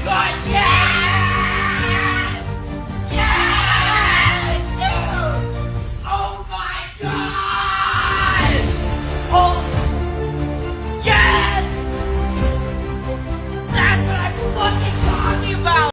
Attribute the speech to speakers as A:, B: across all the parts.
A: god, yes! Yes, dude! Oh my god! Oh, yes! That's what I'm fucking talking about!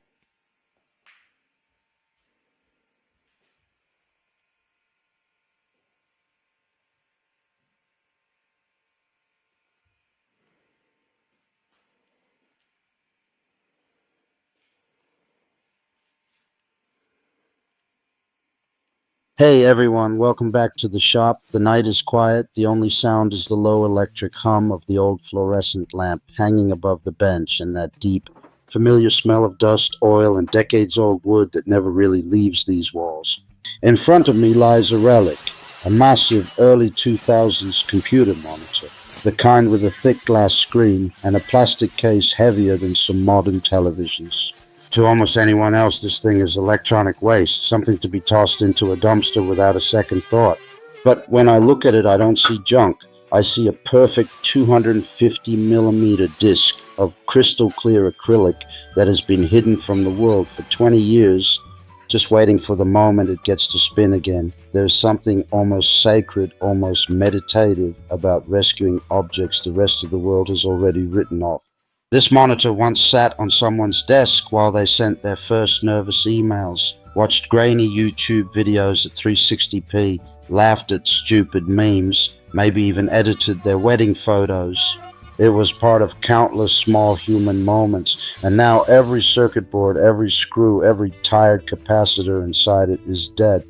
B: Hey everyone, welcome back to the shop. The night is quiet. The only sound is the low electric hum of the old fluorescent lamp hanging above the bench and that deep, familiar smell of dust, oil, and decades-old wood that never really leaves these walls. In front of me lies a relic, a massive early 2000s computer monitor, the kind with a thick glass screen and a plastic case heavier than some modern televisions. To almost anyone else, this thing is electronic waste, something to be tossed into a dumpster without a second thought. But when I look at it, I don't see junk. I see a perfect 250mm disc of crystal clear acrylic that has been hidden from the world for 20 years, just waiting for the moment it gets to spin again. There's something almost sacred, almost meditative about rescuing objects the rest of the world has already written off. This monitor once sat on someone's desk while they sent their first nervous emails, watched grainy YouTube videos at 360p, laughed at stupid memes, maybe even edited their wedding photos. It was part of countless small human moments, and now every circuit board, every screw, every tired capacitor inside it is dead,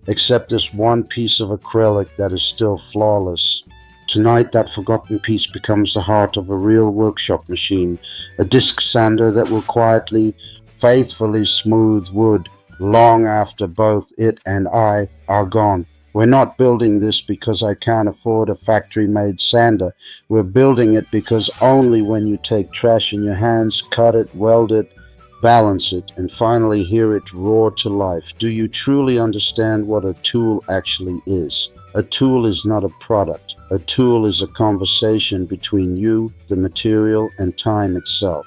B: except this one piece of acrylic that is still flawless. Tonight, that forgotten piece becomes the heart of a real workshop machine, a disc sander that will quietly, faithfully smooth wood long after both it and I are gone. We're not building this because I can't afford a factory-made sander. We're building it because only when you take trash in your hands, cut it, weld it, balance it, and finally hear it roar to life, do you truly understand what a tool actually is. A tool is not a product. A tool is a conversation between you, the material, and time itself.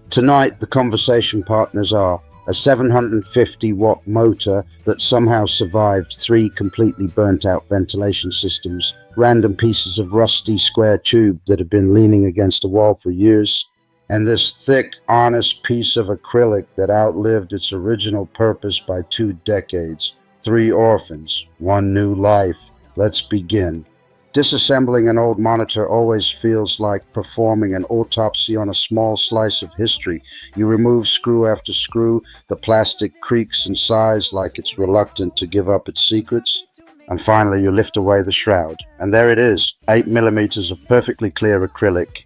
B: Tonight, the conversation partners are a 750-watt motor that somehow survived 3 completely burnt-out ventilation systems, random pieces of rusty square tube that have been leaning against a wall for years, and this thick, honest piece of acrylic that outlived its original purpose by 2 decades. 3 orphans, 1 new life. Let's begin. Disassembling an old monitor always feels like performing an autopsy on a small slice of history. You remove screw after screw, the plastic creaks and sighs like it's reluctant to give up its secrets, and finally you lift away the shroud. And there it is, 8mm of perfectly clear acrylic,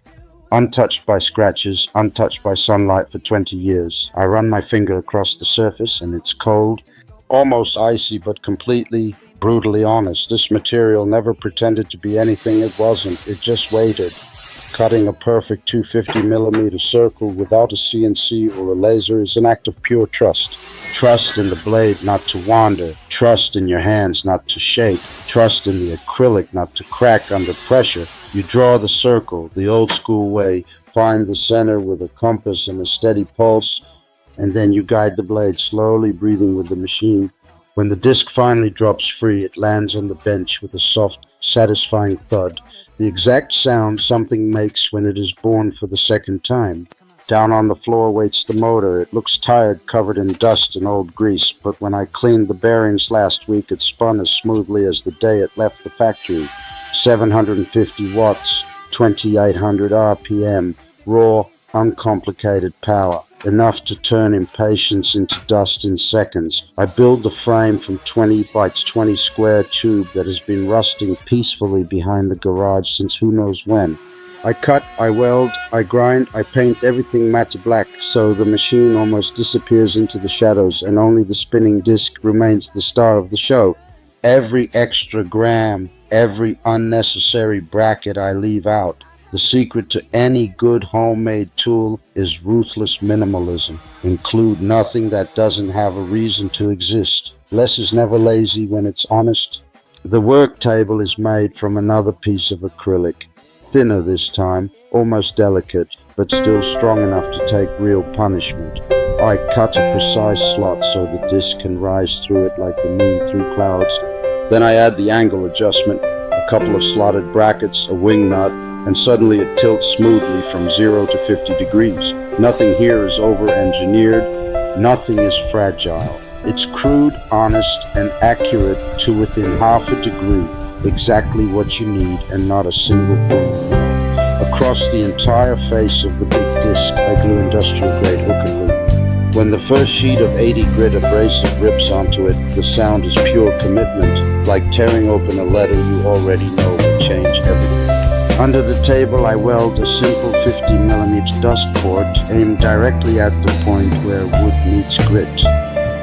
B: untouched by scratches, untouched by sunlight for 20 years. I run my finger across the surface and it's cold, almost icy, but completely brutally honest. This material never pretended to be anything it wasn't. It just waited. Cutting a perfect 250mm circle without a CNC or a laser is an act of pure trust. Trust in the blade not to wander. Trust in your hands not to shake. Trust in the acrylic not to crack under pressure. You draw the circle the old school way, find the center with a compass and a steady pulse, and then you guide the blade slowly, breathing with the machine. When the disc finally drops free, it lands on the bench with a soft, satisfying thud, the exact sound something makes when it is born for the second time. Down on the floor waits the motor. It looks tired, covered in dust and old grease, but when I cleaned the bearings last week, it spun as smoothly as the day it left the factory. 750 watts, 2800 RPM, raw, uncomplicated power. Enough to turn impatience into dust in seconds. I build the frame from 20 by 20 square tube that has been rusting peacefully behind the garage since who knows when. I cut, I weld, I grind, I paint everything matte black so the machine almost disappears into the shadows and only the spinning disc remains the star of the show. Every extra gram, every unnecessary bracket I leave out. The secret to any good homemade tool is ruthless minimalism. Include nothing that doesn't have a reason to exist. Less is never lazy when it's honest. The work table is made from another piece of acrylic, thinner this time, almost delicate, but still strong enough to take real punishment. I cut a precise slot so the disc can rise through it like the moon through clouds. Then I add the angle adjustment, a couple of slotted brackets, a wing nut, and suddenly it tilts smoothly from 0 to 50 degrees. Nothing here is over-engineered, nothing is fragile. It's crude, honest, and accurate to within half a degree, exactly what you need and not a single thing. Across the entire face of the big disc, I glue industrial-grade hook and loop. When the first sheet of 80 grit abrasive rips onto it, the sound is pure commitment, like tearing open a letter you already know will change everything. Under the table, I weld a simple 50mm dust port aimed directly at the point where wood meets grit.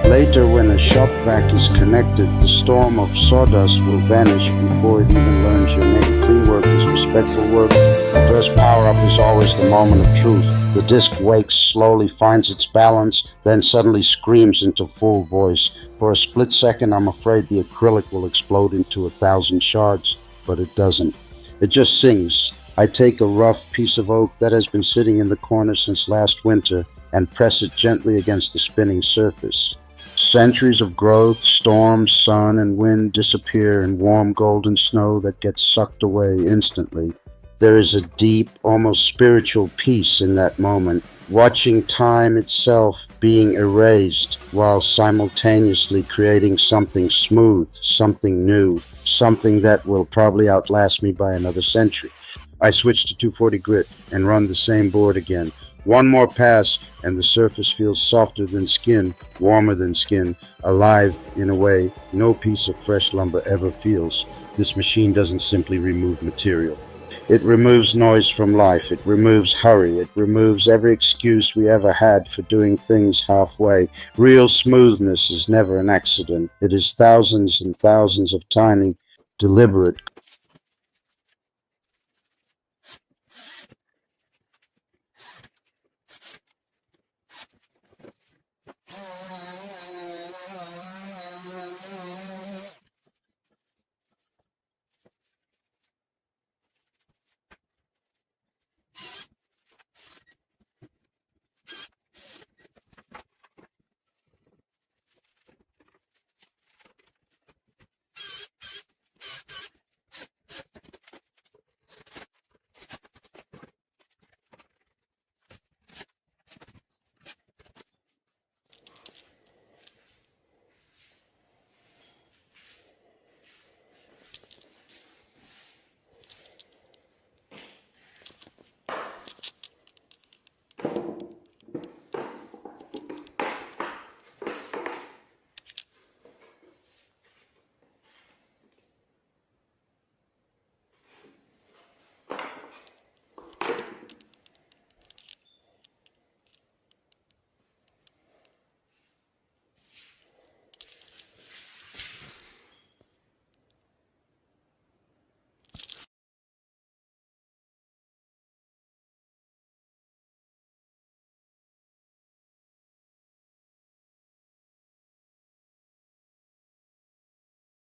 B: Later, when a shop vac is connected, the storm of sawdust will vanish before it even learns your name. Clean work is respectful work. The first power-up is always the moment of truth. The disc wakes slowly, finds its balance, then suddenly screams into full voice. For a split second, I'm afraid the acrylic will explode into 1,000 shards, but it doesn't. It just sings. I take a rough piece of oak that has been sitting in the corner since last winter and press it gently against the spinning surface. Centuries of growth, storms, sun, and wind disappear in warm golden snow that gets sucked away instantly. There is a deep, almost spiritual peace in that moment, watching time itself being erased while simultaneously creating something smooth, something new, something that will probably outlast me by another century. I switch to 240 grit and run the same board again. One more pass and the surface feels softer than skin, warmer than skin, alive in a way no piece of fresh lumber ever feels. This machine doesn't simply remove material. It removes noise from life. It removes hurry. It removes every excuse we ever had for doing things halfway. Real smoothness is never an accident. It is thousands and thousands of tiny, deliberate